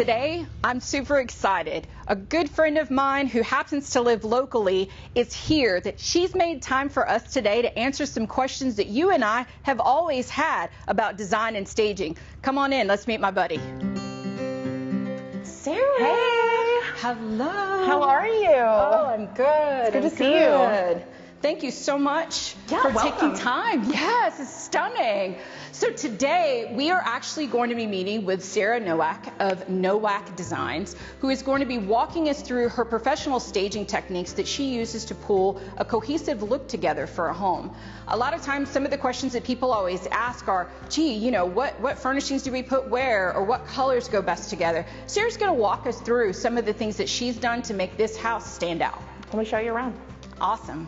Today, I'm super excited. A good friend of mine who happens to live locally is here. That she's made time for us today to answer some questions that you and I have always had about design and staging. Come on in, let's meet my buddy. Sarah. Hey. Hello. How are you? Oh, I'm good. It's good to see you. Thank you so much for taking time. Yes, it's stunning. So today we are actually going to be meeting with Sarah Nowak of Nowak Designs, who is going to be walking us through her professional staging techniques that she uses to pull a cohesive look together for a home. A lot of times some of the questions that people always ask are, gee, you know, what furnishings do we put where, or what colors go best together? Sarah's going to walk us through some of the things that she's done to make this house stand out. Let me show you around. Awesome.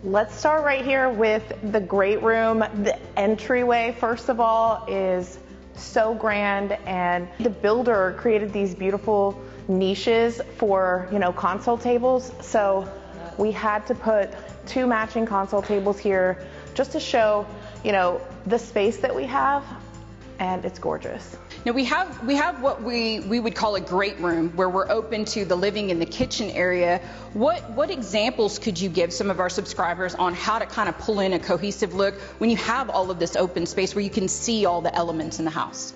Let's start right here with the great room. The entryway, first of all, is so grand, and the builder created these beautiful niches for, you know, console tables. So we had to put 2 matching console tables here just to show, you know, the space that we have, and it's gorgeous. Now we have what we would call a great room, where we're open to the living and the kitchen area. What examples could you give some of our subscribers on how to kind of pull in a cohesive look when you have all of this open space where you can see all the elements in the house?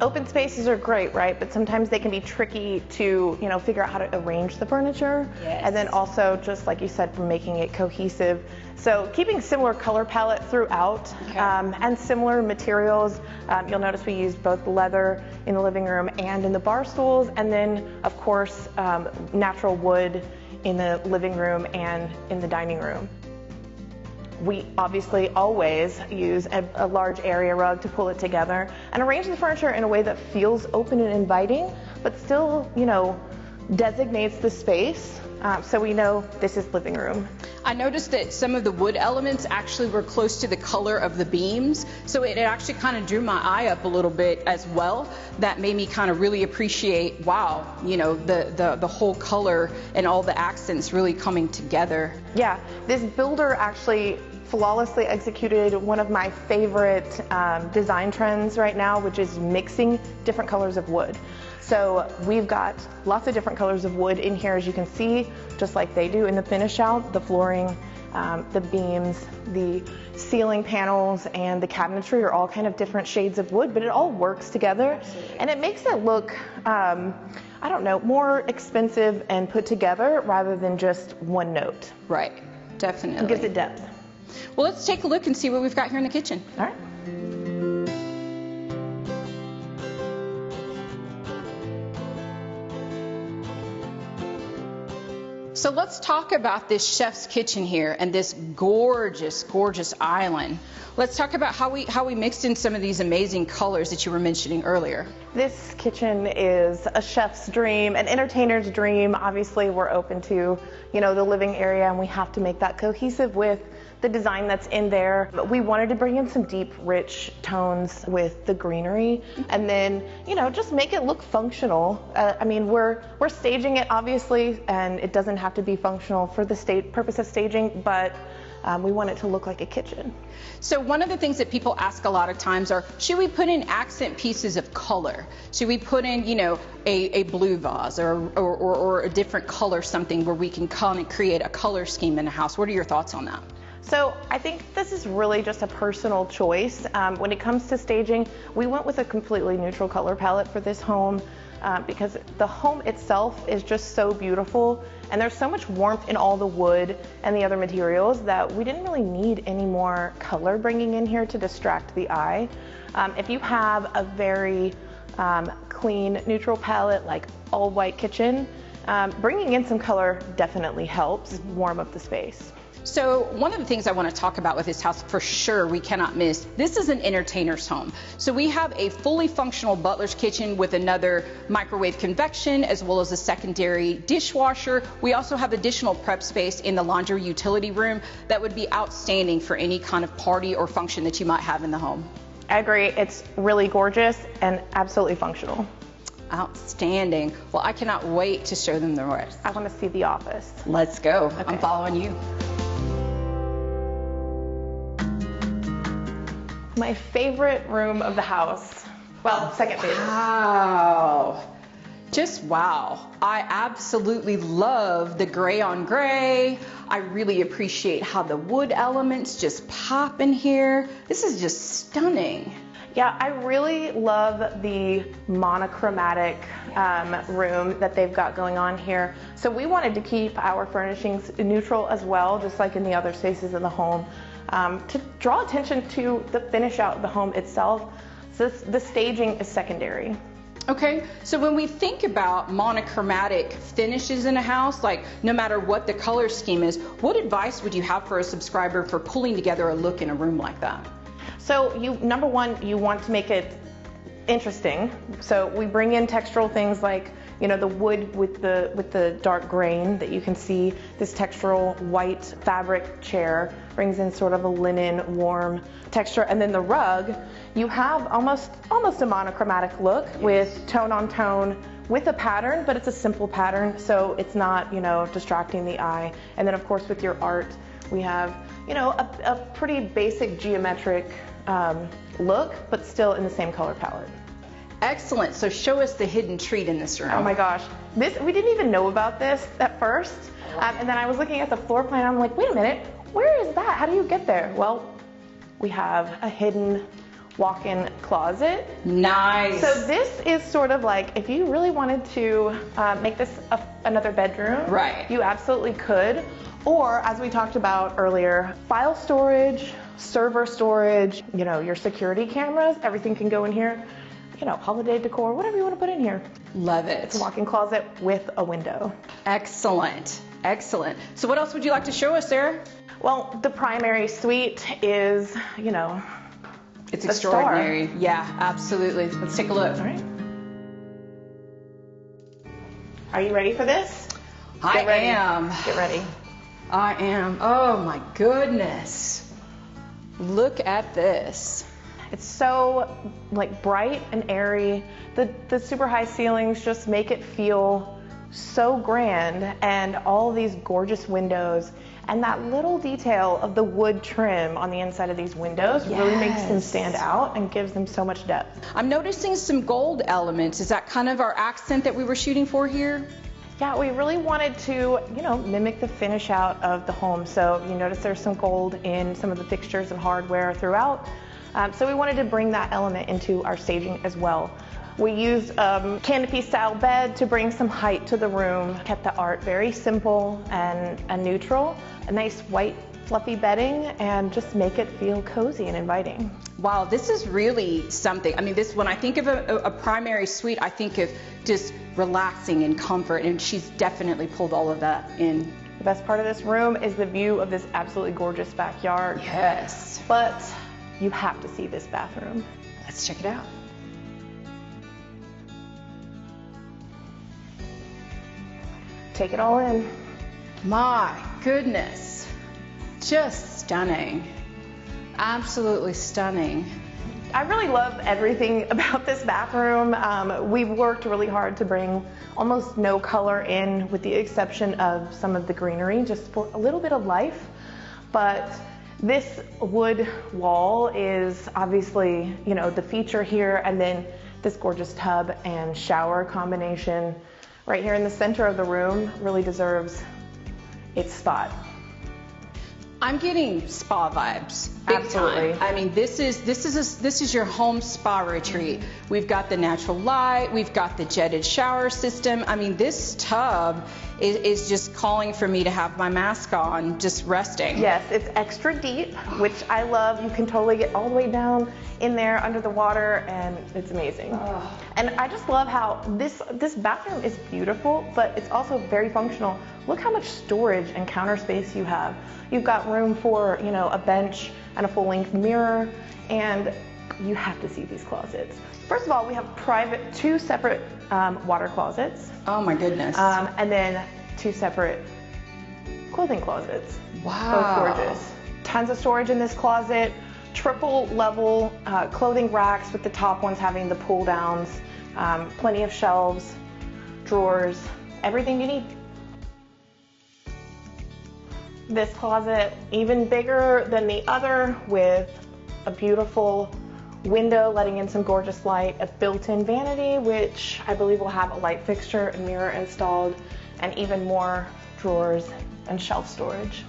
Open spaces are great, right? But sometimes they can be tricky to, you know, figure out how to arrange the furniture. Yes. And then also, just like you said, for making it cohesive. So keeping similar color palette throughout, okay. And similar materials. You'll notice we used both leather in the living room and in the bar stools. And then, of course, natural wood in the living room and in the dining room. We obviously always use a large area rug to pull it together and arrange the furniture in a way that feels open and inviting, but still, you know, designates the space so we know this is living room. I noticed that some of the wood elements actually were close to the color of the beams, so it actually kind of drew my eye up a little bit as well. That made me kind of really appreciate, wow, you know, the whole color and all the accents really coming together. Yeah, this builder actually flawlessly executed one of my favorite design trends right now, which is mixing different colors of wood. So we've got lots of different colors of wood in here, as you can see, just like they do in the finish out. The flooring, the beams, the ceiling panels, and the cabinetry are all kind of different shades of wood, but it all works together. Absolutely. And it makes it look, I don't know, more expensive and put together rather than just one note. Right, definitely. It gives it depth. Well, let's take a look and see what we've got here in the kitchen. All right. So let's talk about this chef's kitchen here and this gorgeous, gorgeous island. Let's talk about how we mixed in some of these amazing colors that you were mentioning earlier. This kitchen is a chef's dream, an entertainer's dream. Obviously, we're open to, you know, the living area, and we have to make that cohesive with the design that's in there. But we wanted to bring in some deep, rich tones with the greenery, and then, you know, just make it look functional. I mean, we're staging it, obviously, and it doesn't have to be functional for the purpose of staging, but we want it to look like a kitchen. So one of the things that people ask a lot of times are, should we put in accent pieces of color? Should we put in, you know, a blue vase or a different color, something where we can come and create a color scheme in a house? What are your thoughts on that? So I think this is really just a personal choice. When it comes to staging, we went with a completely neutral color palette for this home because the home itself is just so beautiful, and there's so much warmth in all the wood and the other materials that we didn't really need any more color bringing in here to distract the eye. If you have a very clean, neutral palette like all white kitchen, bringing in some color definitely helps warm up the space. So one of the things I want to talk about with this house for sure we cannot miss, this is an entertainer's home. So we have a fully functional butler's kitchen with another microwave convection as well as a secondary dishwasher. We also have additional prep space in the laundry utility room that would be outstanding for any kind of party or function that you might have in the home. I agree. It's really gorgeous and absolutely functional. Outstanding. Well, I cannot wait to show them the rest. I want to see the office. Let's go. Okay. I'm following you. My favorite room of the house Well, second favorite. Wow. Just wow. I absolutely love the gray on gray. I really appreciate how the wood elements just pop in here. This is just stunning. Yeah, I really love the monochromatic room that they've got going on here. So we wanted to keep our furnishings neutral as well, just like in the other spaces in the home, to draw attention to the finish out of the home itself. So the staging is secondary. Okay, so when we think about monochromatic finishes in a house, like no matter what the color scheme is, what advice would you have for a subscriber for pulling together a look in a room like that? So number one, you want to make it interesting. So we bring in textural things like, you know, the wood with the dark grain that you can see. This textural white fabric chair brings in sort of a linen warm texture, and then the rug, you have almost a monochromatic look with tone on tone with a pattern, but it's a simple pattern, so it's not, you know, distracting the eye. And then of course with your art, we have, you know, a pretty basic geometric look, but still in the same color palette. Excellent. So show us the hidden treat in this room. Oh my gosh, we didn't even know about this at first, and then I was looking at the floor plan. I'm like, wait a minute, where is that? How do you get there? Well, we have a hidden walk-in closet. Nice. So this is sort of like if you really wanted to make this another bedroom, right? You absolutely could. Or as we talked about earlier, file storage, server storage, you know, your security cameras, everything can go in here. You know, holiday decor, whatever you want to put in here. Love it. It's a walk-in closet with a window. Excellent. Excellent. So what else would you like to show us, Sarah? Well, the primary suite is, you know, it's extraordinary. Star. Yeah, absolutely. Let's take a look. All right. Are you ready for this? I am. Get ready. I am. Oh my goodness. Look at this. It's so like bright and airy. The super high ceilings just make it feel so grand, and all these gorgeous windows, and that little detail of the wood trim on the inside of these windows really makes them stand out and gives them so much depth. I'm noticing some gold elements. Is that kind of our accent that we were shooting for here? Yeah, we really wanted to, you know, mimic the finish out of the home. So you notice there's some gold in some of the fixtures and hardware throughout. So we wanted to bring that element into our staging as well. We used canopy style bed to bring some height to the room, kept the art very simple and neutral, a nice white fluffy bedding, and just make it feel cozy and inviting. Wow, this is really something. I mean, this, when I think of a primary suite, I think of just relaxing and comfort, and she's definitely pulled all of that in. The best part of this room is the view of this absolutely gorgeous backyard. Yes. But you have to see this bathroom. Let's check it out. Take it all in. My goodness. Just stunning. Absolutely stunning. I really love everything about this bathroom. We've worked really hard to bring almost no color in, with the exception of some of the greenery, just for a little bit of life. But this wood wall is obviously, you know, the feature here, and then this gorgeous tub and shower combination right here in the center of the room really deserves its spot. I'm getting spa vibes, big Absolutely. time. I mean, this is your home spa retreat. We've got the natural light, we've got the jetted shower system. I mean, this tub is just calling for me to have my mask on, just resting. Yes, it's extra deep, which I love. You can totally get all the way down in there under the water, and it's amazing. Oh. And I just love how this bathroom is beautiful, but it's also very functional. Look how much storage and counter space you have. You've got room for, you know, a bench and a full-length mirror, and you have to see these closets. First of all, we have two separate water closets. Oh my goodness. And then 2 separate clothing closets. Wow. Both gorgeous. Tons of storage in this closet. Triple level clothing racks, with the top ones having the pull downs. Plenty of shelves, drawers, everything you need. This closet, even bigger than the other, with a beautiful window letting in some gorgeous light, a built-in vanity, which I believe will have a light fixture and mirror installed, and even more drawers and shelf storage.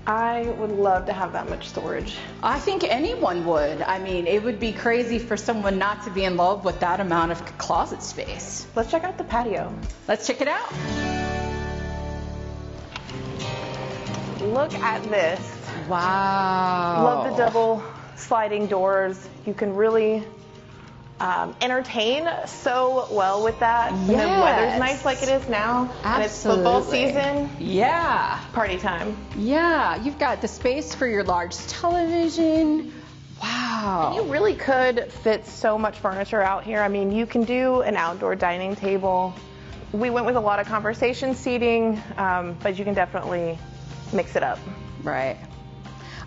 I would love to have that much storage. I think anyone would. I mean, it would be crazy for someone not to be in love with that amount of closet space. Let's check out the patio. Let's check it out. Look at this. Wow. Love the double sliding doors. You can really entertain so well with that. Yes. And the weather's nice like it is now. Absolutely. And it's football season. Yeah. Party time. Yeah. You've got the space for your large television. Wow. You really could fit so much furniture out here. I mean, you can do an outdoor dining table. We went with a lot of conversation seating, but you can definitely mix it up. Right.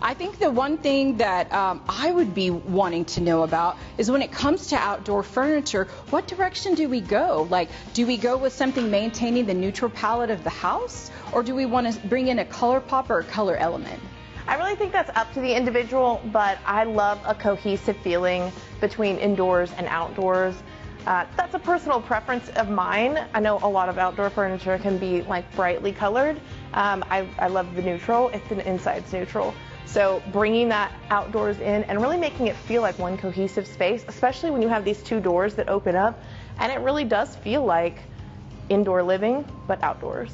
I think the one thing that I would be wanting to know about is when it comes to outdoor furniture, what direction do we go? Like, do we go with something maintaining the neutral palette of the house, or do we want to bring in a color pop or a color element? I really think that's up to the individual, but I love a cohesive feeling between indoors and outdoors. That's a personal preference of mine. I know a lot of outdoor furniture can be like brightly colored. I love the neutral if the inside's neutral. So bringing that outdoors in and really making it feel like one cohesive space, especially when you have these two doors that open up, and it really does feel like indoor living, but outdoors.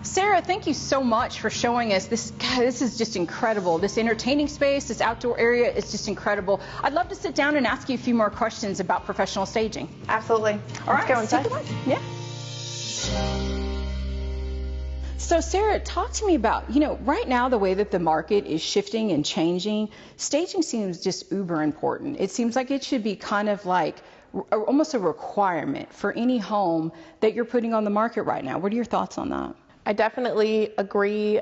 Sarah, thank you so much for showing us this. God, this is just incredible. This entertaining space, this outdoor area is just incredible. I'd love to sit down and ask you a few more questions about professional staging. Absolutely. All Let's right, go inside. Yeah. So Sarah, talk to me about, right now the way that the market is shifting and changing, staging seems just uber important. It seems like it should be kind of like almost a requirement for any home that you're putting on the market right now. What are your thoughts on that? I definitely agree.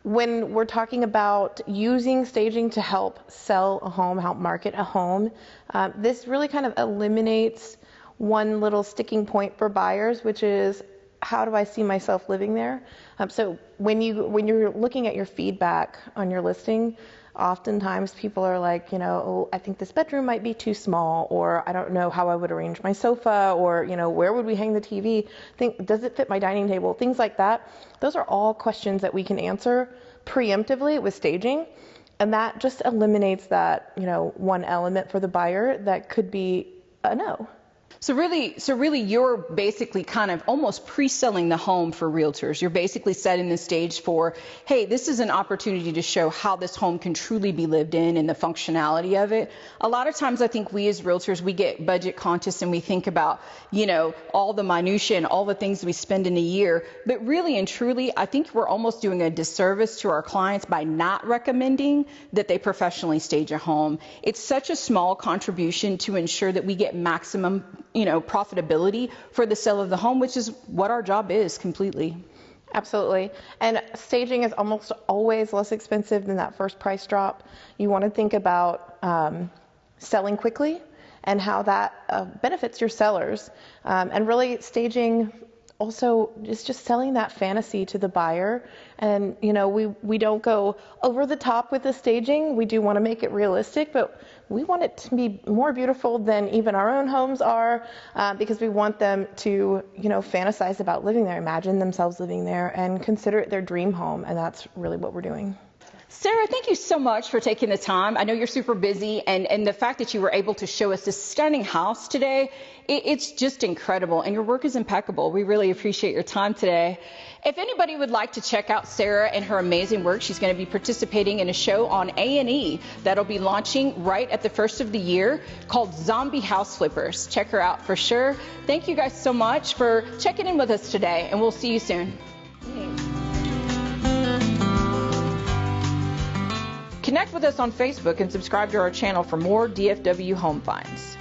When we're talking about using staging to help sell a home, help market a home, this really kind of eliminates one little sticking point for buyers, which is, how do I see myself living there? So when you're looking at your feedback on your listing, oftentimes people are like, oh, I think this bedroom might be too small, or I don't know how I would arrange my sofa, or where would we hang the TV? Does it fit my dining table? Things like that. Those are all questions that we can answer preemptively with staging, and that just eliminates that one element for the buyer that could be a no. So really you're basically kind of almost pre-selling the home for realtors. You're basically setting the stage for, hey, this is an opportunity to show how this home can truly be lived in and the functionality of it. A lot of times I think we as realtors, we get budget conscious and we think about, all the minutia and all the things we spend in a year. But really and truly, I think we're almost doing a disservice to our clients by not recommending that they professionally stage a home. It's such a small contribution to ensure that we get maximum profitability for the sale of the home, which is what our job is completely. Absolutely. And staging is almost always less expensive than that first price drop. You want to think about selling quickly and how that benefits your sellers. And really staging also is just selling that fantasy to the buyer. And, we don't go over the top with the staging. We do want to make it realistic, but we want it to be more beautiful than even our own homes are, because we want them to, fantasize about living there, imagine themselves living there, and consider it their dream home. And that's really what we're doing. Sarah, thank you so much for taking the time. I know you're super busy, and the fact that you were able to show us this stunning house today, it's just incredible, and your work is impeccable. We really appreciate your time today. If anybody would like to check out Sarah and her amazing work, she's going to be participating in a show on A&E that'll be launching right at the first of the year called Zombie House Flippers. Check her out for sure. Thank you guys so much for checking in with us today, and we'll see you soon. Connect with us on Facebook and subscribe to our channel for more DFW Home Finds.